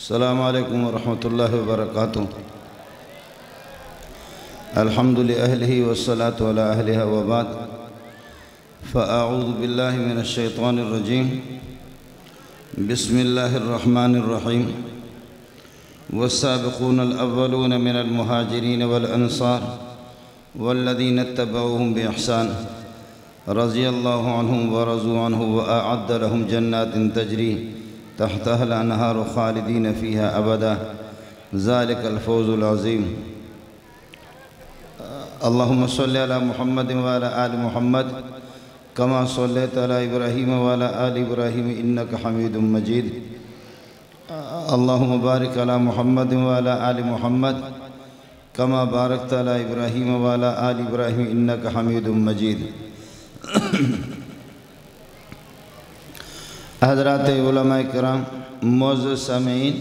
السلام علیکم ورحمۃ اللہ وبرکاتہ۔ الحمد لأہلہ والصلاة علی اہلہ وبعد، فاعوذ باللہ من الشیطان الرجیم، بسم اللہ الرحمن الرحیم۔ والسابقون الاولون من المہاجرین والانصار والذین اتبعوهم بإحسان رضی اللہ عنہم ورضوا عنہ وأعد لهم جنات تجری تحتها الانہار خالدین فیہا ابدا ذالک الفوز العظیم۔ اللہم صلی علی محمد وعلی آل محمد کما صلیت علی ابراہیم وعلی آل ابراہیم انکا حمید مجید۔ اللہم بارک علی محمد وعلی آل محمد کما بارکت علی ابراہیم وعلی آل ابراہیم انکا حمید مجید۔ حضرات علماء کرام، معزز سامعین،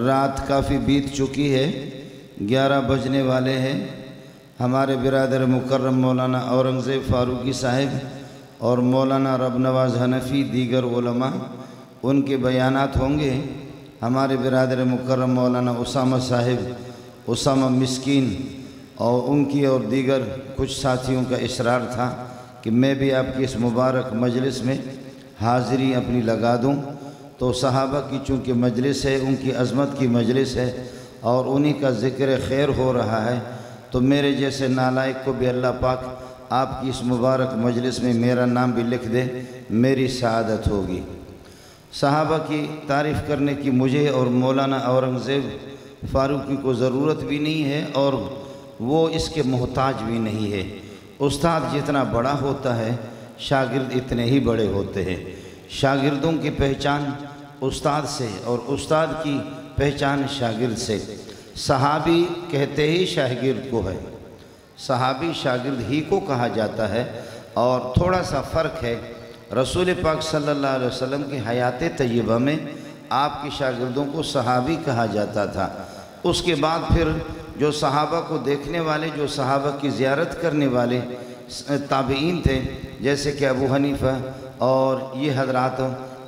رات کافی بیت چکی ہے، 11 بجنے والے ہیں۔ ہمارے برادر مکرم مولانا اورنگزیب فاروقی صاحب اور مولانا رب نواز حنفی دیگر علماء ان کے بیانات ہوں گے۔ ہمارے برادر مکرم مولانا اسامہ صاحب، اسامہ مسکین، اور ان کی اور دیگر کچھ ساتھیوں کا اصرار تھا کہ میں بھی آپ کی اس مبارک مجلس میں حاضری اپنی لگا دوں۔ تو صحابہ کی چونکہ مجلس ہے، ان کی عظمت کی مجلس ہے اور انہی کا ذکر خیر ہو رہا ہے، تو میرے جیسے نالائق کو بھی اللہ پاک آپ کی اس مبارک مجلس میں میرا نام بھی لکھ دے، میری سعادت ہوگی۔ صحابہ کی تعریف کرنے کی مجھے اور مولانا اورنگزیب فاروقی کو ضرورت بھی نہیں ہے اور وہ اس کے محتاج بھی نہیں ہے۔ استاد جتنا بڑا ہوتا ہے، شاگرد اتنے ہی بڑے ہوتے ہیں۔ شاگردوں کی پہچان استاد سے اور استاد کی پہچان شاگرد سے۔ صحابی کہتے ہی شاگرد کو ہے، صحابی شاگرد ہی کو کہا جاتا ہے، اور تھوڑا سا فرق ہے۔ رسول پاک صلی اللہ علیہ وسلم کی حیات طیبہ میں آپ کے شاگردوں کو صحابی کہا جاتا تھا۔ اس کے بعد پھر جو صحابہ کو دیکھنے والے، جو صحابہ کی زیارت کرنے والے تابعین تھے، جیسے کہ ابو حنیفہ اور یہ حضرات،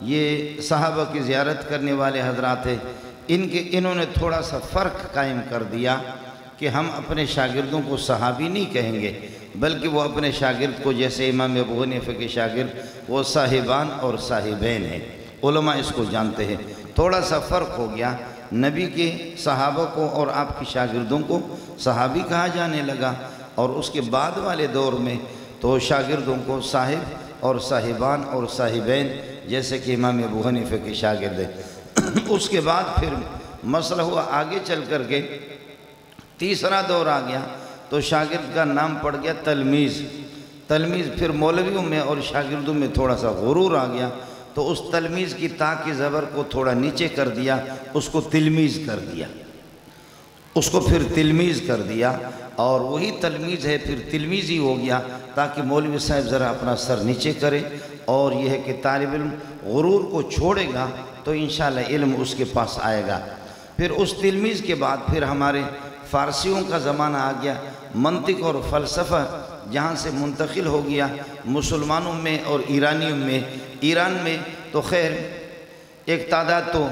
یہ صحابہ کی زیارت کرنے والے حضرات ہیں، انہوں نے تھوڑا سا فرق قائم کر دیا کہ ہم اپنے شاگردوں کو صحابی نہیں کہیں گے، بلکہ وہ اپنے شاگرد کو، جیسے امام ابو حنیفہ کے شاگرد وہ صاحبان اور صاحبین ہیں، علماء اس کو جانتے ہیں۔ تھوڑا سا فرق ہو گیا، نبی کے صحابہ کو اور آپ کے شاگردوں کو صحابی کہا جانے لگا، اور اس کے بعد والے دور میں تو شاگردوں کو صاحب اور صاحبان اور صاحبین، جیسے کہ امام ابو حنیفہ کے شاگرد ہیں۔ اس کے بعد پھر مسئلہ ہوا آگے چل کر کے تیسرا دور آ گیا، تو شاگرد کا نام پڑ گیا تلمیذ۔ پھر مولویوں میں اور شاگردوں میں تھوڑا سا غرور آ گیا، تو اس تلمیذ کی تا کی زبر کو تھوڑا نیچے کر دیا، اس کو تلمیذ کر دیا، اس کو پھر تلمیذ کر دیا، اور وہی تلمیذ ہے پھر تلمیذ ہی ہو گیا، تاکہ مولوی صاحب ذرا اپنا سر نیچے کرے، اور یہ ہے کہ طالب علم غرور کو چھوڑے گا تو انشاءاللہ علم اس کے پاس آئے گا۔ پھر اس تلمیذ کے بعد پھر ہمارے فارسیوں کا زمانہ آ گیا، منطق اور فلسفہ جہاں سے منتقل ہو گیا مسلمانوں میں اور ایرانیوں میں۔ ایران میں تو خیر ایک تعداد تو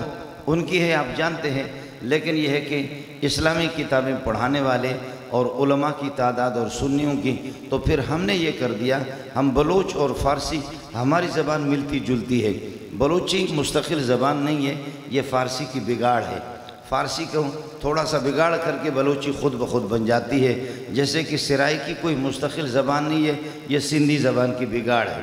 ان کی ہے، آپ جانتے ہیں، لیکن یہ ہے کہ اسلامی کتابیں پڑھانے والے اور علماء کی تعداد اور سنیوں کی، تو پھر ہم نے یہ کر دیا، ہم بلوچ اور فارسی، ہماری زبان ملتی جلتی ہے، بلوچی مستقل زبان نہیں ہے، یہ فارسی کی بگاڑ ہے۔ فارسی کو تھوڑا سا بگاڑ کر کے بلوچی خود بخود بن جاتی ہے، جیسے کہ سرائی کی کوئی مستقل زبان نہیں ہے، یہ سندھی زبان کی بگاڑ ہے،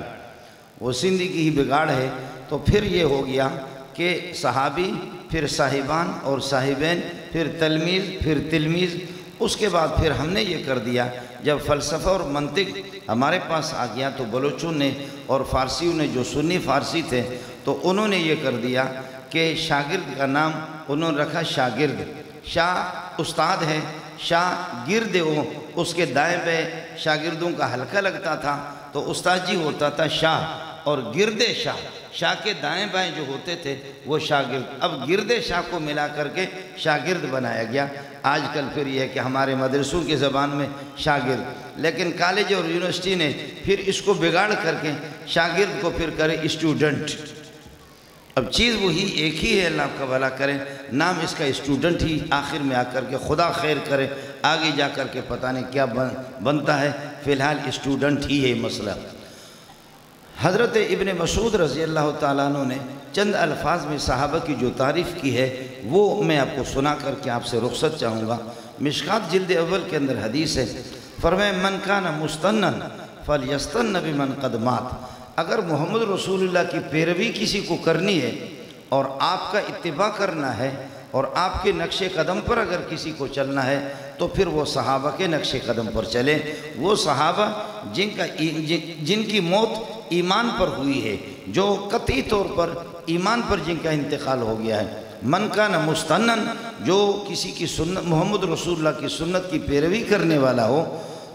وہ سندھی کی ہی بگاڑ ہے۔ تو پھر یہ ہو گیا کہ صحابی، پھر صاحبان اور صاحبین، پھر تلمیذ، پھر تلمیذ۔ اس کے بعد پھر ہم نے یہ کر دیا، جب فلسفہ اور منطق ہمارے پاس آ گیا تو بلوچوں نے اور فارسیوں نے، جو سنی فارسی تھے، تو انہوں نے یہ کر دیا کہ شاگرد کا نام انہوں نے رکھا شاگرد۔ شاہ استاد ہے، شاہ گرد وہ، اس کے دائیں بائیں شاگردوں کا حلقہ لگتا تھا، تو استاد جی ہوتا تھا شاہ، اور گرد شاہ، شاہ کے دائیں بائیں جو ہوتے تھے وہ شاگرد۔ اب گرد شاہ کو ملا کر کے شاگرد بنایا گیا۔ آج کل پھر یہ ہے کہ ہمارے مدرسوں کی زبان میں شاگرد، لیکن کالج اور یونیورسٹی نے پھر اس کو بگاڑ کر کے شاگرد کو پھر کرے اسٹوڈنٹ۔ اب چیز وہی ایک ہی ہے، اللہ آپ کا بھلا کرے، نام اس کا اسٹوڈنٹ ہی آخر میں آ کر کے خدا خیر کرے، آگے جا کر کے پتہ نہیں کیا بنتا ہے، فی الحال اسٹوڈنٹ ہی ہے مسئلہ۔ حضرت ابن مسعود رضی اللہ تعالیٰ عنہ نے چند الفاظ میں صحابہ کی جو تعریف کی ہے وہ میں آپ کو سنا کر کے آپ سے رخصت چاہوں گا۔ مشکات جلد اول کے اندر حدیث ہے، فرمائے من کان مستنن فلیستن بمن قد مات، اگر محمد رسول اللہ کی پیروی کسی کو کرنی ہے اور آپ کا اتباع کرنا ہے اور آپ کے نقش قدم پر اگر کسی کو چلنا ہے تو پھر وہ صحابہ کے نقش قدم پر چلیں، وہ صحابہ جن کی موت ایمان پر ہوئی ہے، جو قطعی طور پر ایمان پر جن کا انتقال ہو گیا ہے۔ من کان مستنن، جو کسی کی سنت محمد رسول اللہ کی سنت کی پیروی کرنے والا ہو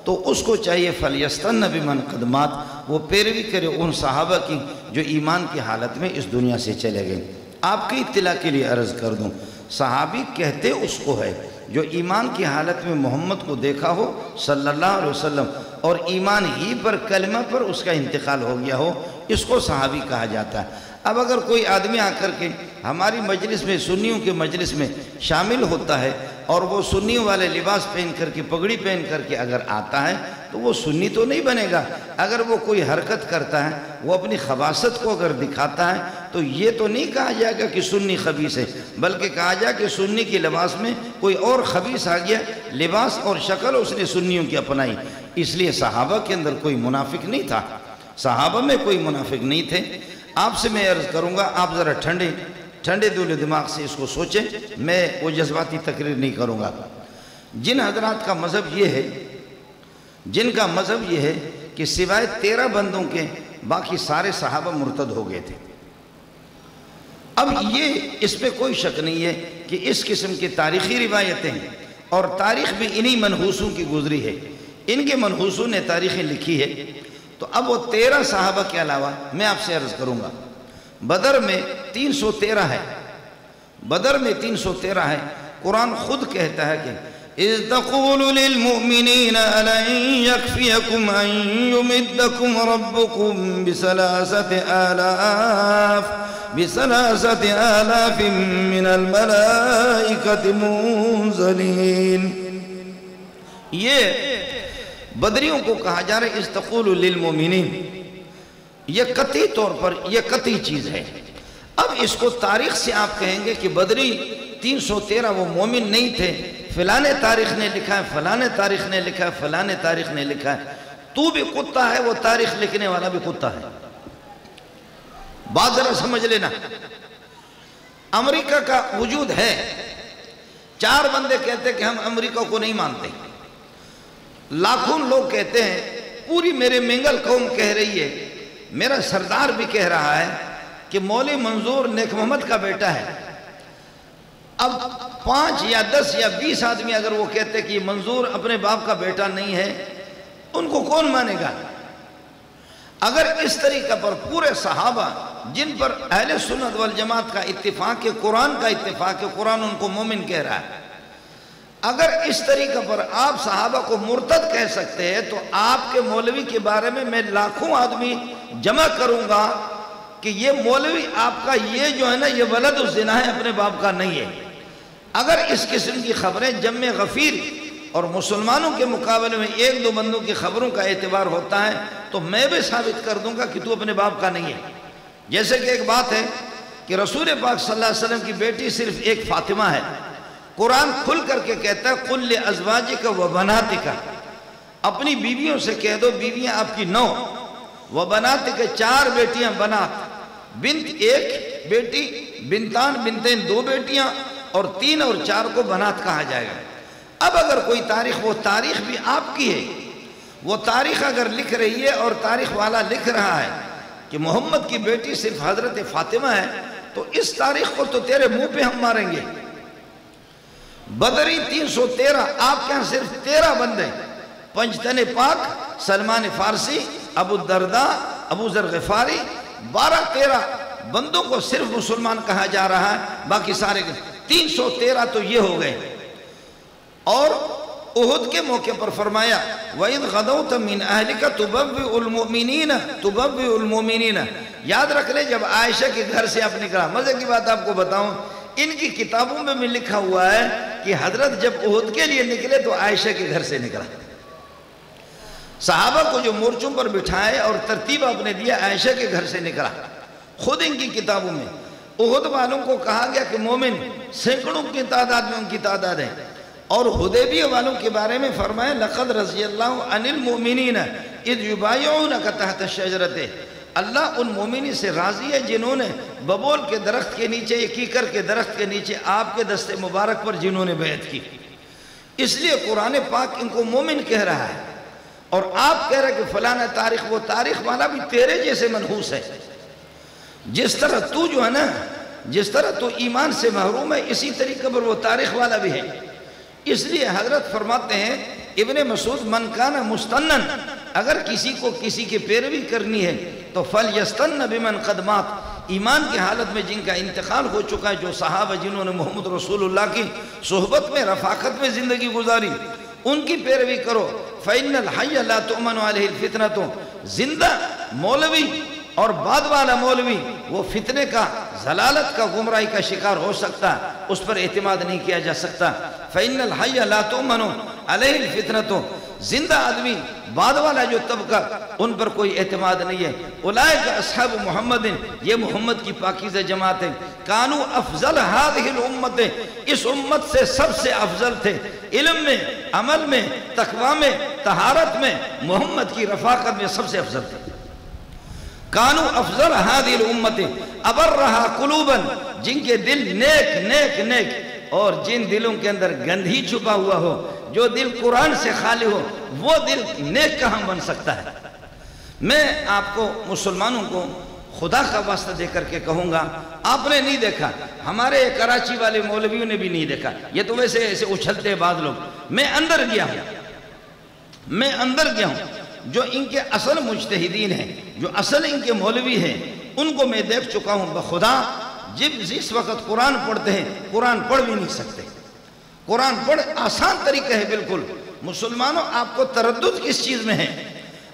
تو اس کو چاہیے فلیستن بمن قد مات، وہ پیروی کرے ان صحابہ کی جو ایمان کی حالت میں اس دنیا سے چلے گئے۔ آپ کی اطلاع کے لیے عرض کر دوں، صحابی کہتے اس کو ہے جو ایمان کی حالت میں محمد کو دیکھا ہو صلی اللہ علیہ وسلم اور ایمان ہی پر کلمہ پر اس کا انتقال ہو گیا ہو، اس کو صحابی کہا جاتا ہے۔ اب اگر کوئی آدمی آ کر کے ہماری مجلس میں، سنیوں کے مجلس میں شامل ہوتا ہے اور وہ سنیوں والے لباس پہن کر کے، پگڑی پہن کر کے اگر آتا ہے تو وہ سنی تو نہیں بنے گا۔ اگر وہ کوئی حرکت کرتا ہے، وہ اپنی خباثت کو اگر دکھاتا ہے تو یہ تو نہیں کہا جائے گا کہ سنی خبیث ہے، بلکہ کہا جائے کہ سنی کے لباس میں کوئی اور خبیث آ گیا، لباس اور شکل اس نے سنیوں کی اپنائی۔ اس لیے صحابہ کے اندر کوئی منافق نہیں تھا، صحابہ میں کوئی منافق نہیں تھے۔ آپ سے میں عرض کروں گا، آپ ذرا ٹھنڈے دل و دماغ سے اس کو سوچیں، میں وہ جذباتی تقریر نہیں کروں گا۔ جن حضرات کا مذہب یہ ہے، جن کا مذہب یہ ہے کہ سوائے 13 بندوں کے باقی سارے صحابہ مرتد ہو گئے تھے، اب یہ اس پہ کوئی شک نہیں ہے کہ اس قسم کی تاریخی روایتیں ہیں اور تاریخ بھی انہی منحوسوں کی گزری ہے، ان کے منحوسوں نے تاریخیں لکھی ہے۔ تو اب وہ 13 صحابہ کے علاوہ میں آپ سے عرض کروں گا، بدر میں 313 ہے، بدر میں 313 ہے۔ قرآن خود کہتا ہے کہ اِذْ تَقُولُ لِلْمُؤْمِنِينَ أَلَنْ يَكْفِيَكُمْ أَنْ يُمِدَّكُمْ رَبُّكُمْ بِثَلَاثَةِ آلَافٍ مِّنَ الْمَلَائِكَةِ مُنزَلِينَ۔ یہ بدریوں کو کہا جا رہا ہے اِذْ تَقُولُ لِلْمُؤْمِنِينَ، یہ قطعی طور پر یہ قطعی چیز ہے۔ اب اس کو تاریخ سے آپ کہیں گے کہ بدری 313 وہ مومن نہیں تھے، فلانے تاریخ نے لکھا ہے، فلانے تاریخ نے لکھا ہے، فلانے تاریخ نے لکھا ہے، تو بھی کتا ہے، وہ تاریخ لکھنے والا بھی کتا ہے۔ بات ذرا سمجھ لینا، امریکہ کا وجود ہے، 4 بندے کہتے کہ ہم امریکہ کو نہیں مانتے، لاکھوں لوگ کہتے ہیں، پوری میرے منگل قوم کہہ رہی ہے، میرا سردار بھی کہہ رہا ہے کہ مولوی منظور نیک محمد کا بیٹا ہے۔ اب 5 یا 10 یا 20 آدمی اگر وہ کہتے کہ یہ منظور اپنے باپ کا بیٹا نہیں ہے، ان کو کون مانے گا؟ اگر اس طریقہ پر پورے صحابہ جن پر اہل سنت والجماعت کا اتفاق ہے، قرآن کا اتفاق ہے، قرآن ان کو مومن کہہ رہا ہے، اگر اس طریقہ پر آپ صحابہ کو مرتد کہہ سکتے ہیں تو آپ کے مولوی کے بارے میں لاکھوں آدمی جمع کروں گا کہ یہ مولوی آپ کا یہ جو ہے نا، یہ ولد الزنا ہے، اپنے باپ کا نہیں ہے۔ اگر اس قسم کی خبریں جمع غفیر اور مسلمانوں کے مقابلے میں 1-2 بندوں کی خبروں کا اعتبار ہوتا ہے تو میں بھی ثابت کر دوں گا کہ تو اپنے باپ کا نہیں ہے۔ جیسے کہ ایک بات ہے کہ رسول پاک صلی اللہ علیہ وسلم کی بیٹی صرف ایک فاطمہ ہے، قرآن کھل کر کے کہتا ہے قُلْ لِأَزْوَاجِكَ وَبَنَاتِكَ، اپنی بیویوں سے کہہ دو، بیویاں آپ کی 9، وَبَنَاتِكَ 4 بیٹیاں، بنات بنت 1 بیٹی، بنتان بنتین 2 بیٹیاں، اور 3 اور 4 کو بنات کہا جائے گا۔ اب اگر کوئی تاریخ، وہ تاریخ بھی آپ کی ہے، وہ تاریخ اگر لکھ رہی ہے اور تاریخ والا لکھ رہا ہے کہ محمد کی بیٹی صرف حضرت فاطمہ ہے، تو اس تاریخ کو تو تیرے منہ پہ ہم ماریں گے۔ بدری 313، آپ کے ہاں صرف 13 بندے، پنجتن پاک، سلمان فارسی، ابو الدرداء، ابو ذر غفاری، 12-13 بندوں کو صرف مسلمان کہا جا رہا ہے، باقی سارے 313 تو یہ ہو گئے۔ اور احد کے موقع پر فرمایا وَإِذْ غَدَوْتَ مِنْ أَهْلِكَ تُبَوِّئُ الْمُؤْمِنِينَ یاد رکھ لیں جب عائشہ کے گھر سے آپ نکلا. مزے کی بات آپ کو بتاؤں، ان کی کتابوں میں بھی لکھا ہوا ہے کہ حضرت جب احد کے لیے نکلے تو عائشہ کے گھر سے نکلا. صحابہ کو جو مورچوں پر بٹھائے اور ترتیب آپ نے دیا، عائشہ کے گھر سے نکلا. خود ان کی کتابوں میں احد والوں کو کہا گیا کہ مومن سینکڑوں کی تعداد میں ان کی تعداد ہے. اور حدیبیہ والوں کے بارے میں فرمایا لَقَدْ رَضِيَ اللَّهُ عَنِ الْمُؤْمِنِينَ إِذْ يُبَايِعُونَكَ تَحْتَ الشَّجَرَةِ. اللہ ان مومنی سے راضی ہے جنہوں نے ببول کے درخت کے نیچے، یا کیکر کے درخت کے نیچے آپ کے دست مبارک پر جنہوں نے بیعت کی. اس لیے قرآن پاک ان کو مومن کہہ رہا ہے. اور آپ کہہ رہے کہ فلانا تاریخ، وہ تاریخ والا بھی تیرے جیسے منحوس ہے. جس طرح تو جو ہے نا، جس طرح تو ایمان سے محروم ہے، اسی طریقے پر وہ تاریخ والا بھی ہے. اس لیے حضرت فرماتے ہیں ابن مسعود من کان مستنن، اگر کسی کو کسی کی پیروی کرنی ہے تو فَلْيَسْتَنَّ بِمَنْ قَدْ مَاتَ. ایمان کی حالت میں جن کا انتقال ہو چکا ہے، جو صحابہ جنہوں نے محمد رسول اللہ کی صحبت میں، رفاقت میں زندگی گزاری، ان کی پیروی کرو. فَإِنَّ الْحَيَّ لَا تُؤْمَنُ عَلَيْهِ الْفِتْنَةُ. زندہ مولوی اور بعد والا مولوی وہ فتنے کا، ضلالت کا، گمراہی کا شکار ہو سکتا ہے، اس پر اعتماد نہیں کیا جا سکتا. فَإِنَّ الْحَيَّ لَا تُؤْمَنُ عَلَيْهِ الْفِتْنَةُ. زندہ آدمی، بعد والا جو طبقہ، ان پر کوئی اعتماد نہیں ہے. اولئک اصحاب محمد، یہ محمد کی پاکیزہ جماعت ہے. کانو افضل هذه الامت، اس امت سے سب سے افضل تھے، علم میں، عمل میں، تقوی میں، طہارت میں، محمد کی رفاقت میں سب سے افضل تھے. کانو افضل هذه الامت ابرها قلوبا، جن کے دل نیک نیک نیک، اور جن دلوں کے اندر گندھی چھپا ہوا ہو، جو دل قرآن سے خالی ہو، وہ دل نیک کہاں بن سکتا ہے. میں آپ کو مسلمانوں کو خدا کا واسطہ دے کر کے کہوں گا، آپ نے نہیں دیکھا، ہمارے کراچی والے مولویوں نے بھی نہیں دیکھا، یہ تو ویسے ایسے اچھلتے ہیں بعض لوگ. میں اندر گیا ہوں، جو ان کے اصل مجتہدین ہیں، جو اصل ان کے مولوی ہیں، ان کو میں دیکھ چکا ہوں. بخدا جس وقت قرآن پڑھتے ہیں، قرآن پڑھ بھی نہیں سکتے. قرآن پڑھ آسان طریقہ ہے بالکل. مسلمانوں آپ کو تردد کس چیز میں ہے؟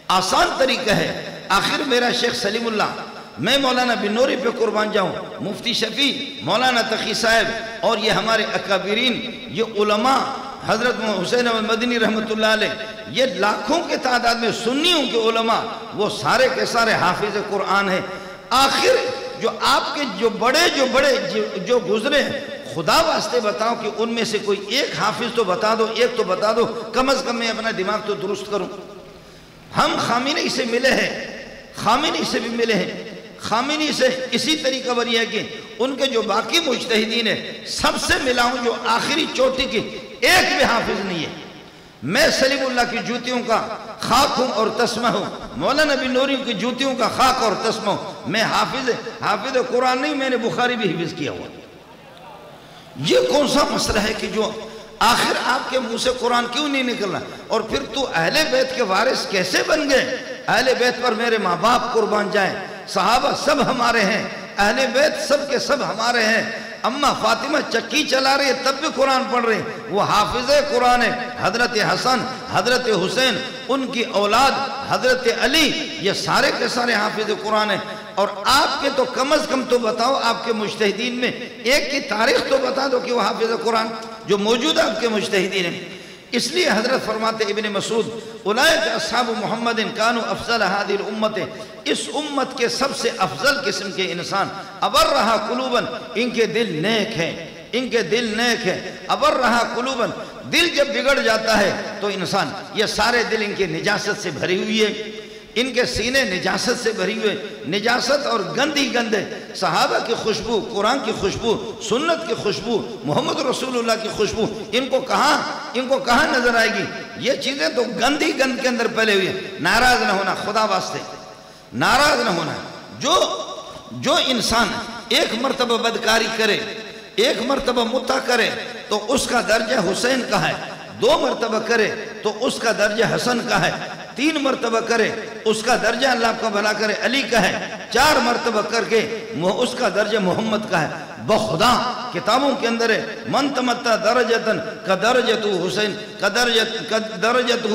آسان طریقہ ہے. آخر میرا شیخ سلیم اللہ، میں مولانا بن نوری پہ قربان جاؤں، مفتی شفیع، مولانا تقی صاحب، اور یہ ہمارے اکابرین، یہ علماء، حضرت حسین احمد مدنی رحمت اللہ علیہ، یہ لاکھوں کے تعداد میں سنیوں کے علماء، وہ سارے کے سارے حافظ قرآن ہیں. آخر جو آپ کے جو بڑے جو گزرے ہیں، خدا واسطے بتاؤ کہ ان میں سے کوئی ایک حافظ تو بتا دو، ایک تو بتا دو، کم از کم میں اپنا دماغ تو درست کروں. ہم خامنئی سے ملے ہیں، خامنئی سے بھی ملے ہیں. خامنئی سے اسی طریقہ پر یہ ہے کہ ان کے جو باقی مجتہدین ہیں سب سے ملا ہوں، جو آخری چوٹی کی ایک بھی حافظ نہیں ہے. میں سلیم اللہ کی جوتیوں کا خاک ہوں اور تسمہ ہوں، مولانا بن نوری کی جوتیوں کا خاک اور تسمہ ہوں. میں حافظ قرآن نہیں، میں نے بخاری بھی حفظ کیا ہوا. یہ کون سا مسئلہ ہے کہ جو آخر آپ کے منہ سے قرآن کیوں نہیں نکلنا؟ اور پھر تو اہل بیت کے وارث کیسے بن گئے؟ اہل بیت پر میرے ماں باپ قربان جائیں، صحابہ سب ہمارے ہیں، اہل بیت سب کے سب ہمارے ہیں. اماں فاطمہ چکی چلا رہی ہے تب بھی قرآن پڑھ رہے ہیں، وہ حافظ قرآن ہے. حضرت حسن، حضرت حسین، ان کی اولاد حضرت علی، یہ سارے کے سارے حافظ قرآن ہیں. اور آپ کے تو کم از کم تو بتاؤ، آپ کے مجتہدین میں ایک کی تاریخ تو بتا دو کہ وہ حافظ قرآن جو موجود ہے آپ کے مجتہدین ہیں. اس لیے حضرت فرماتے ابن مسعود اولئک اصحاب محمد کانوا افضل هذه الامت، اس امت کے سب سے افضل قسم کے انسان. ابرہا قلوبا، ان کے دل نیک ہیں، ان کے دل نیک ہیں. ابرہا قلوبا، دل جب بگڑ جاتا ہے تو انسان، یہ سارے دل ان کے نجاست سے بھری ہوئی ہے، ان کے سینے نجاست سے بھری ہوئے، نجاست اور گندے صحابہ کی خوشبو، قرآن کی خوشبو، سنت کی خوشبو، محمد رسول اللہ کی خوشبو، ان کو کہاں نظر آئے گی؟ یہ چیزیں تو گند کے اندر پھیلے ہوئے ہیں. ناراض نہ ہونا، خدا واسطے ناراض نہ ہونا. جو انسان ایک مرتبہ بدکاری کرے، ایک مرتبہ متع کرے تو اس کا درجہ حسین کا ہے، 2 مرتبہ کرے تو اس کا درجہ حسن کا ہے، 3 مرتبہ کرے اس کا درجہ اللہ کا بھلا کرے علی کا ہے، 4 مرتبہ کر کے اس کا درجہ محمد کا ہے. بخدا کتابوں کے اندر ہے من تمتع درجتن کدرجت حسین کدرجت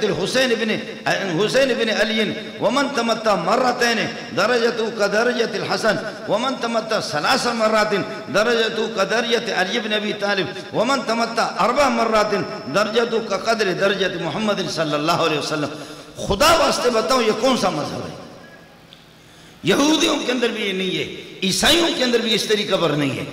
الحسین بن علی ومن تمتع مرتين درجته كدرجة الحسن ومن تمتع 3 مرات درجته كدرجة علي بن ابي طالب ومن تمتع 4 مرات درجته كقدر درجة محمد صلی اللہ علیہ وسلم. خدا واسطے بتاؤں یہ کون سا مذہب ہے؟ یہودیوں کے اندر بھی یہ نہیں ہے، عیسائیوں کے اندر بھی اس طریقہ پر نہیں ہے،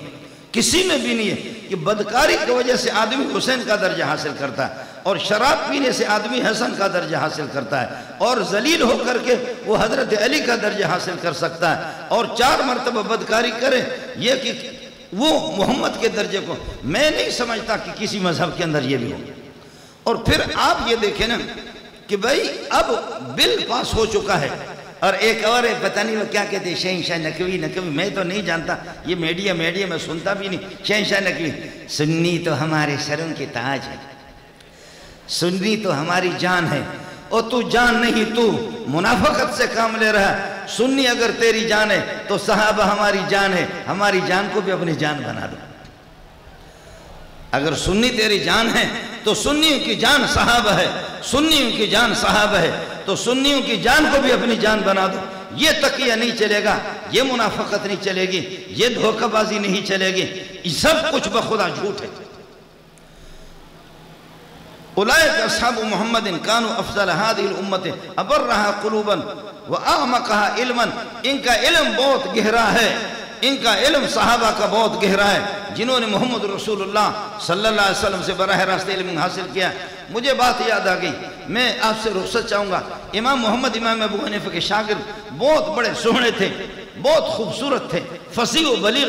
کسی میں بھی نہیں ہے کہ بدکاری کی وجہ سے آدمی حسین کا درجہ حاصل کرتا ہے اور شراب پینے سے آدمی حسن کا درجہ حاصل کرتا ہے اور ذلیل ہو کر کے وہ حضرت علی کا درجہ حاصل کر سکتا ہے اور 4 مرتبہ بدکاری کرے یہ کہ وہ محمد کے درجے کو. میں نہیں سمجھتا کہ کسی مذہب کے اندر یہ بھی ہو. اور پھر آپ یہ دیکھیں نا کہ بھئی اب بل پاس ہو چکا ہے اور ایک اور ہے پتہ نہیں وہ کیا کہتے ہیں شہنشاہ نقوی میں تو نہیں جانتا، یہ میڈیا میں سنتا بھی نہیں. شہنشاہ نقوی سنی تو ہمارے سروں کے تاج ہے، سنی تو ہماری جان ہے. اور تو جان نہیں، تو منافقت سے کام لے رہا ہے. سنی اگر تیری جان ہے تو صحابہ ہماری جان ہے، ہماری جان کو بھی اپنی جان بنا دو. اگر سنی تیری جان ہے تو سنیوں کی جان صحابہ ہے، سنیوں کی جان صحابہ ہے تو سنیوں کی جان کو بھی اپنی جان بنا دو. یہ تقیہ نہیں چلے گا، یہ منافقت نہیں چلے گی، یہ دھوکہ بازی نہیں چلے گی، یہ سب کچھ بخدا جھوٹ ہے. اولئک اصحاب محمد کانوا افضل هذه الامه ابرها قلوبا واعمقها علما. ان کا علم بہت گہرا ہے، ان کا علم صحابہ کا بہت گہرا ہے جنہوں نے محمد رسول اللہ صلی اللہ علیہ وسلم سے براہ راست علم حاصل کیا. مجھے بات یاد آ گئی، میں آپ سے رخصت چاہوں گا. امام محمد امام ابو حنیفہ کے شاگرد بہت بڑے سوہنے تھے، بہت خوبصورت تھے، فصیح و بلیغ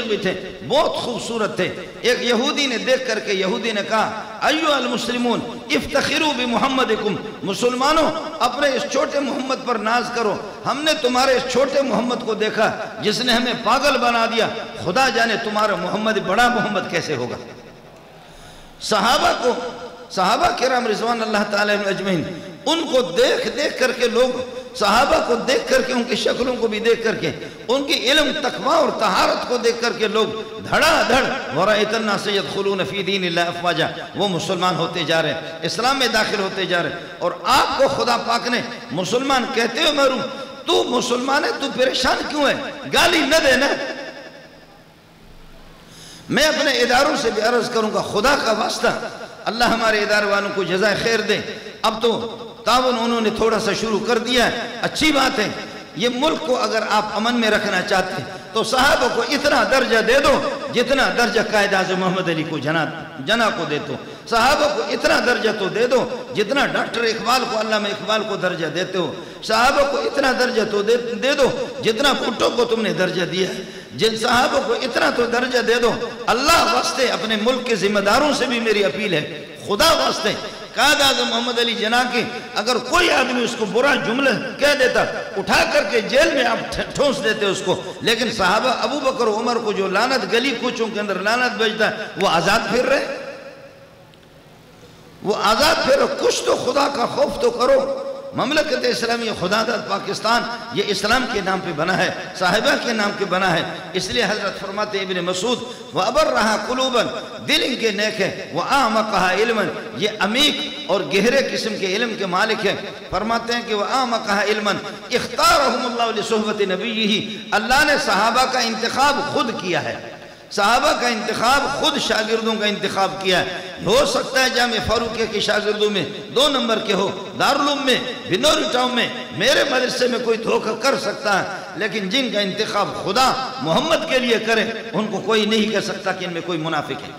بھی تھے، بہت خوبصورت تھے. ایک یہودی نے دیکھ کر کے یہودی نے کہا ایھا المسلمون افتخروا بمحمدکم، مسلمانوں اپنے اس چھوٹے محمد پر ناز کرو. ہم نے تمہارے اس چھوٹے محمد کو دیکھا جس نے ہمیں پاگل بنا دیا، خدا جانے تمہارا محمد بڑا محمد کیسے ہوگا. صحابہ کرام رضوان اللہ تعالیٰ اجمعین ان کو دیکھ کر کے لوگ، صحابہ کو دیکھ کر کے، ان کی شکلوں کو بھی دیکھ کر کے، ان کی علم تقویٰ اور طہارت کو دیکھ کر کے لوگ دھڑا دھڑ وَرَأَيْتَ النَّاسَ يَدْخُلُونَ فِي دِينِ اللَّهِ أَفْوَاجًا، وہ مسلمان ہوتے جا رہے ہیں، اسلام میں داخل ہوتے جا رہے ہیں. اور آپ کو خدا پاک نے مسلمان کہتے ہو محروم، تو مسلمان ہے، تو پریشان کیوں ہے؟ گالی نہ دینا. میں اپنے اداروں سے بھی عرض کروں گا، خدا کا واسطہ اللہ ہمارے ادارے والوں کو جزائے خیر دے. اب تو تعاون انہوں نے تھوڑا سا شروع کر دیا ہے، اچھی بات ہے. یہ ملک کو اگر آپ امن میں رکھنا چاہتے ہیں تو صحابہ کو اتنا درجہ دے دو جتنا درجہ قائد اعظم محمد علی کو جنا کو دے دو. صحابہ کو اتنا درجہ تو دے دو جتنا ڈاکٹر اقبال کو، علامہ اقبال کو درجہ دیتے ہو. صحابہ کو اتنا درجہ تو دے دو جتنا بھٹو کو تم نے درجہ دیا ہے. جن صحابہ کو اتنا تو درجہ دے دو. اللہ واسطے اپنے ملک کے ذمہ داروں سے بھی میری اپیل ہے، خدا واسطے قائد اعظم محمد علی جناح کی اگر کوئی آدمی اس کو برا جملہ کہہ دیتا، اٹھا کر کے جیل میں آپ ٹھونس دیتے اس کو. لیکن صحابہ ابو بکر و عمر کو جو لعنت گلی کوچوں کے اندر لعنت بھیجتا ہے، وہ آزاد پھر رہے، وہ آزاد پھر رہے. کچھ تو خدا کا خوف تو کرو. مملکت اسلامی خدا داد پاکستان یہ اسلام کے نام پہ بنا ہے، صاحبہ کے نام پہ بنا ہے. اس لیے حضرت فرماتے ہیں ابن مسعود وَأَبَرَّهَا قُلُوبًا، دل ان کے نیک ہے، وَآمَقَهَا عِلْمًا، یہ عمیق اور گہرے قسم کے علم کے مالک ہے. فرماتے ہیں کہ وَآمَقَهَا عِلْمًا اِخْتَارَهُمُ اللَّهُ لِصُحْبَةِ نَبِيِّهِ، اللہ نے صحابہ کا انتخاب خود کیا ہے. صحابہ کا انتخاب خود شاگردوں کا انتخاب کیا ہے. ہو سکتا ہے جامع فاروقیہ کے شاگردوں میں 2 نمبر کے ہو، دارالعلوم میں، بنوری ٹاؤن میں، میرے مدرسے میں کوئی دھوکہ کر سکتا ہے، لیکن جن کا انتخاب خدا محمد کے لیے کرے ان کو کوئی نہیں کہہ سکتا کہ ان میں کوئی منافق ہے.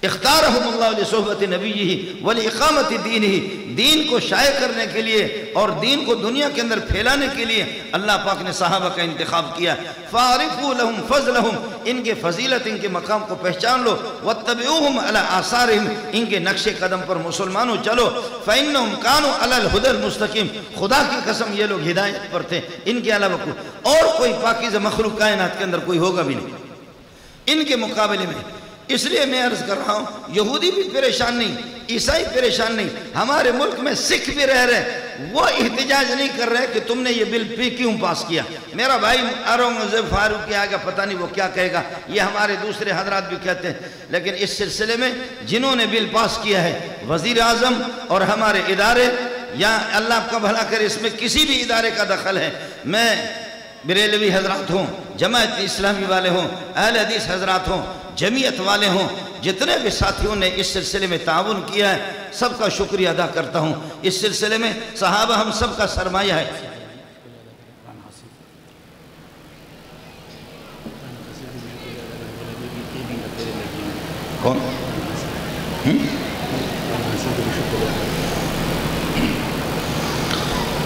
اختارہم اللہ لصحبت نبیہ ولاقامت دینہ، دین کو شائع کرنے کے لیے اور دین کو دنیا کے اندر پھیلانے کے لیے اللہ پاک نے صحابہ کا انتخاب کیا. فَعَرِفُوا لَهُمْ فَضْلَهُمْ، ان کے فضیلت، ان کے مقام کو پہچان لو. وَاتَّبِعُوهُمْ عَلَىٰ آثَارِهِمْ، ان کے نقش قدم پر مسلمانوں چلو. فَإِنَّهُمْ كَانُوا عَلَى الْهُدَى الْمُسْتَقِيمِ، خدا کی قسم یہ لوگ ہدایت پر تھے، ان کے علاوہ اور کوئی پاکیزہ مخلوق کائنات کے اندر کوئی ہوگا بھی نہیں ان کے مقابلے میں. اس لیے میں عرض کر رہا ہوں، یہودی بھی پریشان نہیں، عیسائی پریشان نہیں، ہمارے ملک میں سکھ بھی رہ رہے ہیں، وہ احتجاج نہیں کر رہے کہ تم نے یہ بل کیوں پاس کیا. میرا بھائی اورنگزیب فاروقی آگے پتہ نہیں وہ کیا کہے گا, یہ ہمارے دوسرے حضرات بھی کہتے ہیں. لیکن اس سلسلے میں جنہوں نے بل پاس کیا ہے, وزیر اعظم اور ہمارے ادارے, یا اللہ آپ کا بھلا کرے اس میں کسی بھی ادارے کا دخل ہے, میں بریلوی حضرات ہوں, جماعت اسلامی والے ہوں, اہل حدیث حضرات ہوں, جمعیت والے ہوں, جتنے بھی ساتھیوں نے اس سلسلے میں تعاون کیا ہے, سب کا شکریہ ادا کرتا ہوں. اس سلسلے میں صحابہ ہم سب کا سرمایہ ہے. کون؟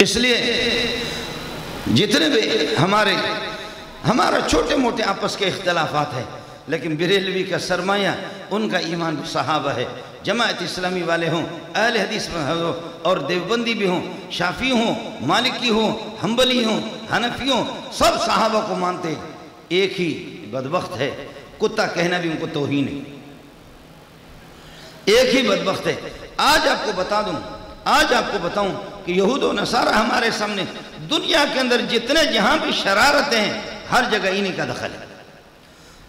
اس لیے جتنے بھی ہمارا چھوٹے موٹے آپس کے اختلافات ہیں, لیکن بریلوی کا سرمایہ ان کا ایمان بھی صحابہ ہے. جماعت اسلامی والے ہوں, اہل حدیث ہوں, اور دیوبندی بھی ہوں, شافعی ہوں, مالکی ہوں, حنبلی ہوں, حنفی ہوں, سب صحابہ کو مانتے ہیں. ایک ہی بدبخت ہے, کتا کہنا بھی ان کو توہین ہے. ایک ہی بدبخت ہے. آج آپ کو بتاؤں کہ یہود و نصارہ ہمارے سامنے, دنیا کے اندر جتنے جہاں بھی شرارتیں ہیں, ہر جگہ انہی کا دخل ہے.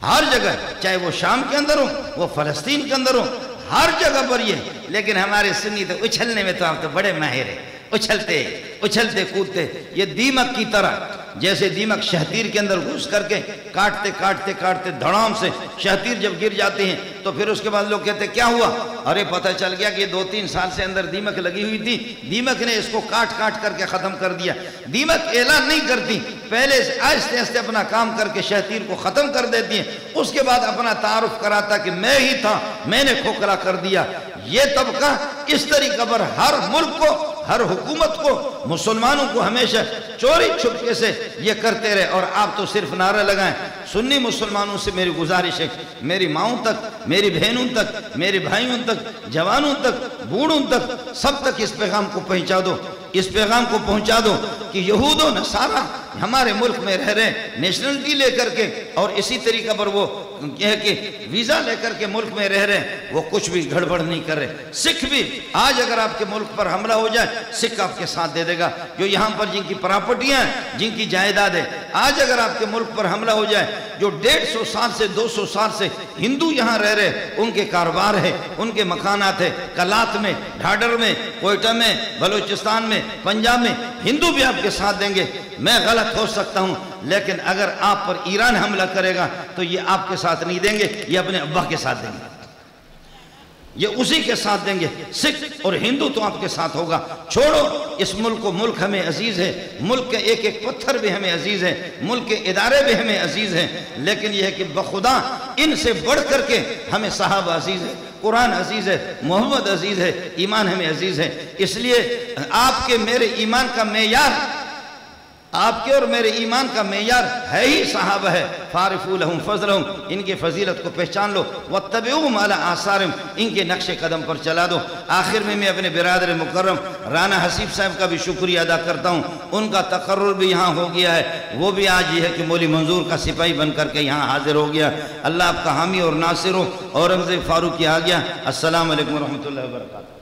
ہر جگہ, چاہے وہ شام کے اندر ہو, وہ فلسطین کے اندر ہو, ہر جگہ پر یہ. لیکن ہمارے سنی تو اچھلنے میں تو آپ تو بڑے ماہر ہیں, اچھلتے کودتے, یہ دیمک کی طرح. جیسے دیمک شہتیر کے اندر گھس کر کے کاٹتے دھڑام سے شہتیر جب گر جاتی ہیں تو پھر اس کے بعد لوگ کہتے ہیں کیا ہوا؟ ارے پتہ چل گیا کہ 2-3 سال سے اندر دیمک لگی ہوئی تھی, دیمک نے اس کو کاٹ کر کے ختم کر دیا. دیمک اعلان نہیں کرتی, پہلے آہستہ آہستہ اپنا کام کر کے شہتیر کو ختم کر دیتی ہیں, اس کے بعد اپنا تعارف کراتا کہ میں ہی تھا, میں نے کھوکھلا کر دیا. یہ طبقہ اس طریقہ پر ہر ملک کو, ہر حکومت کو, مسلمانوں کو ہمیشہ چوری چھپکے سے یہ کرتے رہے. اور آپ تو صرف نعرہ لگائیں. سنی مسلمانوں سے میری گزارش ہے, میری ماؤں تک, میری بہنوں تک, میرے بھائیوں تک, جوانوں تک, بوڑھوں تک, سب تک اس پیغام کو پہنچا دو. اس پیغام کو پہنچا دو کہ یہود و نصارہ ہمارے ملک میں رہ رہے, نیشنلٹی لے کر کے, اور اسی طریقہ پر وہ یہ کہ ویزا لے کر کے ملک میں رہ رہے, وہ کچھ بھی گڑبڑ نہیں کر رہے. سکھ بھی آج اگر آپ کے ملک پر حملہ ہو جائے, سکھ آپ کے ساتھ دے دے گا. جو یہاں پر جن کی پراپرٹیاں ہیں, جن کی جائیداد ہے, آج اگر آپ کے ملک پر حملہ ہو جائے, جو 150 سال سے 200 سال سے ہندو یہاں رہ رہے, ان کے کاروبار ہے, ان کے مکانات ہے, کلات میں, ڈھاڈر میں, کوئٹہ میں, بلوچستان میں, پنجاب میں, ہندو بھی آپ کے ساتھ دیں گے. میں غلط ہو سکتا ہوں, لیکن اگر آپ پر ایران حملہ کرے گا تو یہ آپ کے ساتھ نہیں دیں گے, یہ اپنے ابا کے ساتھ دیں گے, یہ اسی کے ساتھ دیں گے. سکھ اور ہندو تو آپ کے ساتھ ہوگا. چھوڑو اس ملک کو, ملک ہمیں عزیز ہے, ملک کے ایک ایک پتھر بھی ہمیں عزیز ہے, ملک کے ادارے بھی ہمیں عزیز ہیں, لیکن یہ ہے کہ بخدا ان سے بڑھ کر کے ہمیں صحابہ عزیز ہے, قرآن عزیز ہے, محمد عزیز ہے, ایمان ہمیں عزیز ہے. اس لیے آپ کے میرے ایمان کا معیار, آپ کے اور میرے ایمان کا معیار ہے ہی صحابہ ہے. فارفو لہم فضلہم, ان کی فضیلت کو پہچان لو. واتبعوہم علی آثارہم, ان کے نقش قدم پر چلا دو. آخر میں اپنے برادر مکرم رانا حسیب صاحب کا بھی شکریہ ادا کرتا ہوں. ان کا تقرر بھی یہاں ہو گیا ہے, وہ بھی آج یہ ہے کہ مولی منظور کا سپاہی بن کر کے یہاں حاضر ہو گیا. اللہ آپ کا حامی اور ناصر ہو. اورنگزیب فاروقی آ گیا. السلام علیکم ورحمۃ اللہ وبرکاتہ.